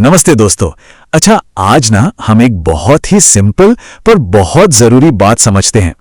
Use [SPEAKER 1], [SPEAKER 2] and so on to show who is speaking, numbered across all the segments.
[SPEAKER 1] नमस्ते दोस्तों। अच्छा, आज ना हम एक बहुत ही सिंपल पर बहुत जरूरी बात समझते हैं।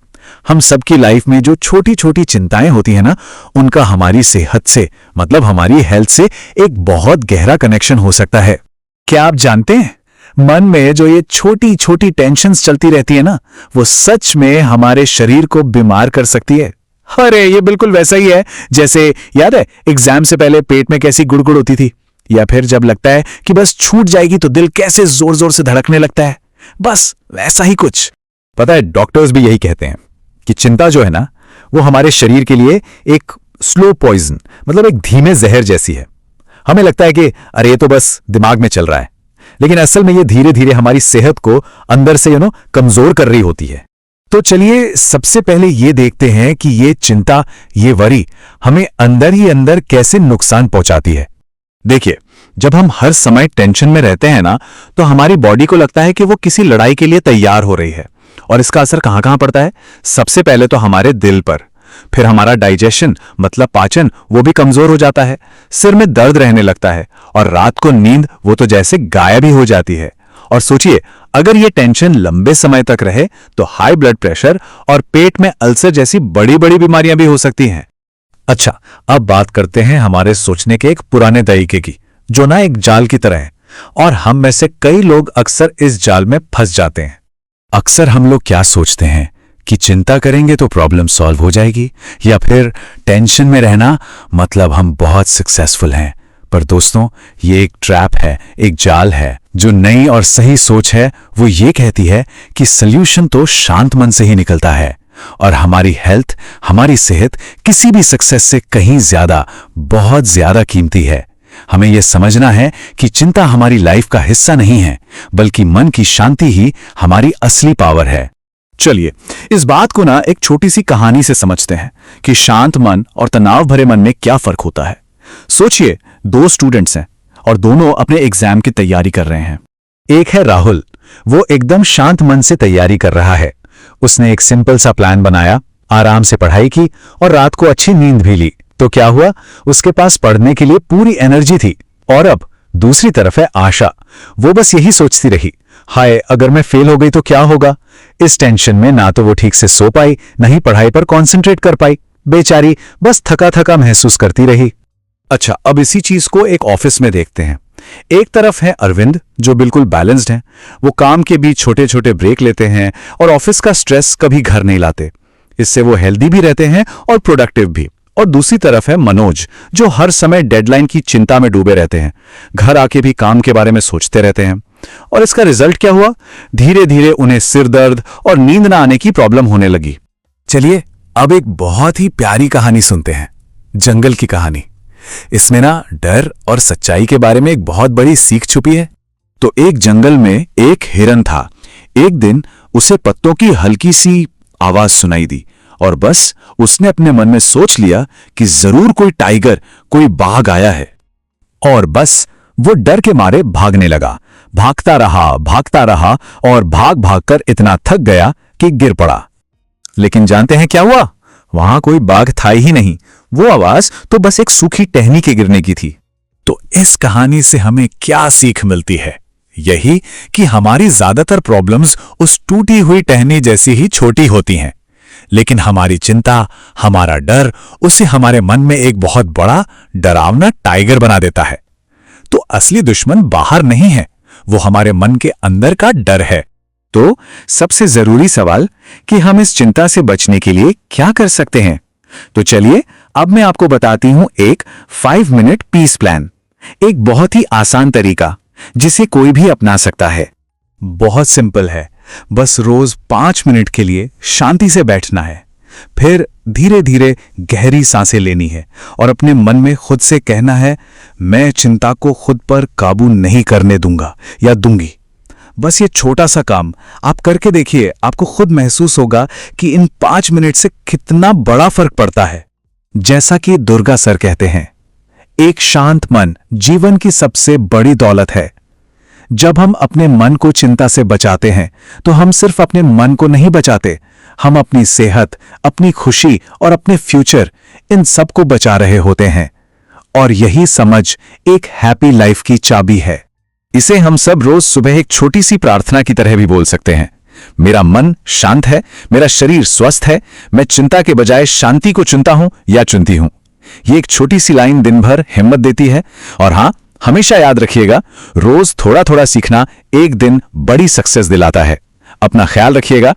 [SPEAKER 1] हम सबकी लाइफ में जो छोटी छोटी चिंताएं होती हैं ना, उनका हमारी सेहत से मतलब हमारी हेल्थ से एक बहुत गहरा कनेक्शन हो सकता है। क्या आप जानते हैं, मन में जो ये छोटी छोटी टेंशन्स चलती रहती है ना, वो सच में हमारे शरीर को बीमार कर सकती है। अरे ये बिल्कुल वैसा ही है जैसे याद है एग्जाम से पहले पेट में कैसी गुड़गुड़ होती थी, या फिर जब लगता है कि बस छूट जाएगी तो दिल कैसे जोर जोर से धड़कने लगता है। बस वैसा ही कुछ।
[SPEAKER 2] पता है, डॉक्टर्स भी यही कहते हैं कि चिंता जो है ना, वो हमारे शरीर के लिए एक स्लो पॉइजन मतलब एक धीमे जहर जैसी है। हमें लगता है कि अरे ये तो बस दिमाग में चल रहा है, लेकिन असल में ये धीरे धीरे हमारी सेहत को अंदर से कमजोर कर रही होती है।
[SPEAKER 1] तो चलिए सबसे पहले ये देखते हैं कि ये चिंता, ये वरी हमें अंदर ही अंदर कैसे नुकसान पहुंचाती है।
[SPEAKER 2] देखिए, जब हम हर समय टेंशन में रहते हैं ना, तो हमारी बॉडी को लगता है कि वो किसी लड़ाई के लिए तैयार हो रही है। और इसका असर कहां कहां पड़ता है? सबसे पहले तो हमारे दिल पर, फिर हमारा डाइजेशन मतलब पाचन वो भी कमजोर हो जाता है, सिर में दर्द रहने लगता है, और रात को नींद वो तो जैसे गायब ही हो जाती है। और सोचिए, अगर ये टेंशन लंबे समय तक रहे तो हाई ब्लड प्रेशर और पेट में अल्सर जैसी बड़ी बड़ी बीमारियां भी हो सकती हैं।
[SPEAKER 1] अच्छा, अब बात करते हैं हमारे सोचने के एक पुराने तरीके की, जो ना एक जाल की तरह है, और हम में से कई लोग अक्सर इस जाल में फंस जाते हैं। अक्सर हम लोग क्या सोचते हैं कि चिंता करेंगे तो प्रॉब्लम सॉल्व हो जाएगी, या फिर टेंशन में रहना मतलब हम बहुत सक्सेसफुल हैं। पर दोस्तों, ये एक ट्रैप है, एक जाल है। जो नई और सही सोच है वो ये कहती है कि सल्यूशन तो शांत मन से ही निकलता है, और हमारी हेल्थ, हमारी सेहत किसी भी सक्सेस से कहीं ज्यादा, बहुत ज्यादा कीमती है। हमें यह समझना है कि चिंता हमारी लाइफ का हिस्सा नहीं है, बल्कि मन की शांति ही हमारी असली पावर है।
[SPEAKER 2] चलिए इस बात को ना एक छोटी सी कहानी से समझते हैं कि शांत मन और तनाव भरे मन में क्या फर्क होता है। सोचिए, दो स्टूडेंट्स हैं और दोनों अपने एग्जाम की तैयारी कर रहे हैं।
[SPEAKER 1] एक है राहुल, वो एकदम शांत मन से तैयारी कर रहा है। उसने एक सिंपल सा प्लान बनाया, आराम से पढ़ाई की और रात को अच्छी नींद भी ली। तो क्या हुआ, उसके पास पढ़ने के लिए पूरी एनर्जी थी। और अब दूसरी तरफ है आशा, वो बस यही सोचती रही, हाय अगर मैं फेल हो गई तो क्या होगा। इस टेंशन में ना तो वो ठीक से सो पाई, ना ही पढ़ाई पर कॉन्सेंट्रेट कर पाई। बेचारी बस थका थका महसूस करती रही।
[SPEAKER 2] अच्छा, अब इसी चीज को एक ऑफिस में देखते हैं। एक तरफ है अरविंद, जो बिल्कुल बैलेंस्ड हैं। वो काम के बीच छोटे छोटे ब्रेक लेते हैं और ऑफिस का स्ट्रेस कभी घर नहीं लाते। इससे वो हेल्दी भी रहते हैं और प्रोडक्टिव भी। और दूसरी तरफ है मनोज, जो हर समय डेडलाइन की चिंता में डूबे रहते हैं, घर आके भी काम के बारे में सोचते रहते हैं। और इसका रिजल्ट क्या हुआ? धीरे धीरे उन्हें सिर दर्द और नींद ना आने की प्रॉब्लम होने लगी।
[SPEAKER 1] चलिए अब एक बहुत ही प्यारी कहानी सुनते हैं, जंगल की कहानी। इसमें ना डर और सच्चाई के बारे में एक बहुत बड़ी सीख छुपी है।
[SPEAKER 2] तो एक जंगल में एक हिरन था। एक दिन उसे पत्तों की हल्की सी आवाज सुनाई दी, और बस उसने अपने मन में सोच लिया कि जरूर कोई टाइगर, कोई बाघ आया है। और बस वो डर के मारे भागने लगा। भागता रहा और भाग भागकर इतना थक गया कि गिर पड़ा। लेकिन जानते हैं क्या हुआ? वहां कोई बाघ था ही नहीं। वो आवाज तो बस एक सूखी टहनी के गिरने की थी।
[SPEAKER 1] तो इस कहानी से हमें क्या सीख मिलती है? यही कि हमारी ज्यादातर प्रॉब्लम्स उस टूटी हुई टहनी जैसी ही छोटी होती हैं, लेकिन हमारी चिंता, हमारा डर उसे हमारे मन में एक बहुत बड़ा डरावना टाइगर बना देता है। तो असली दुश्मन बाहर नहीं है, वो हमारे मन के अंदर का डर है।
[SPEAKER 2] तो सबसे जरूरी सवाल कि हम इस चिंता से बचने के लिए क्या कर सकते हैं? तो चलिए अब मैं आपको बताती हूं एक 5 मिनट पीस प्लान, एक बहुत ही आसान तरीका जिसे कोई भी अपना सकता है।
[SPEAKER 1] बहुत सिंपल है, बस रोज 5 मिनट के लिए शांति से बैठना है, फिर धीरे धीरे गहरी सांसें लेनी है और अपने मन में खुद से कहना है, मैं चिंता को खुद पर काबू नहीं करने दूंगा या दूंगी। बस ये छोटा सा काम आप करके देखिए, आपको खुद महसूस होगा कि इन 5 मिनट से कितना बड़ा फर्क पड़ता है। जैसा कि दुर्गा सर कहते हैं, एक शांत मन जीवन की सबसे बड़ी दौलत है। जब हम अपने मन को चिंता से बचाते हैं तो हम सिर्फ अपने मन को नहीं बचाते, हम अपनी सेहत, अपनी खुशी और अपने फ्यूचर, इन सब को बचा रहे होते हैं। और यही समझ एक हैप्पी लाइफ की चाबी है। इसे हम सब रोज सुबह एक छोटी सी प्रार्थना की तरह भी बोल सकते हैं। मेरा मन शांत है, मेरा शरीर स्वस्थ है, मैं चिंता के बजाय शांति को चुनता हूं या चुनती हूं। ये एक छोटी सी लाइन दिन भर हिम्मत देती है। और हां, हमेशा याद रखिएगा, रोज थोड़ा थोड़ा सीखना एक दिन बड़ी सक्सेस दिलाता है। अपना ख्याल रखिएगा।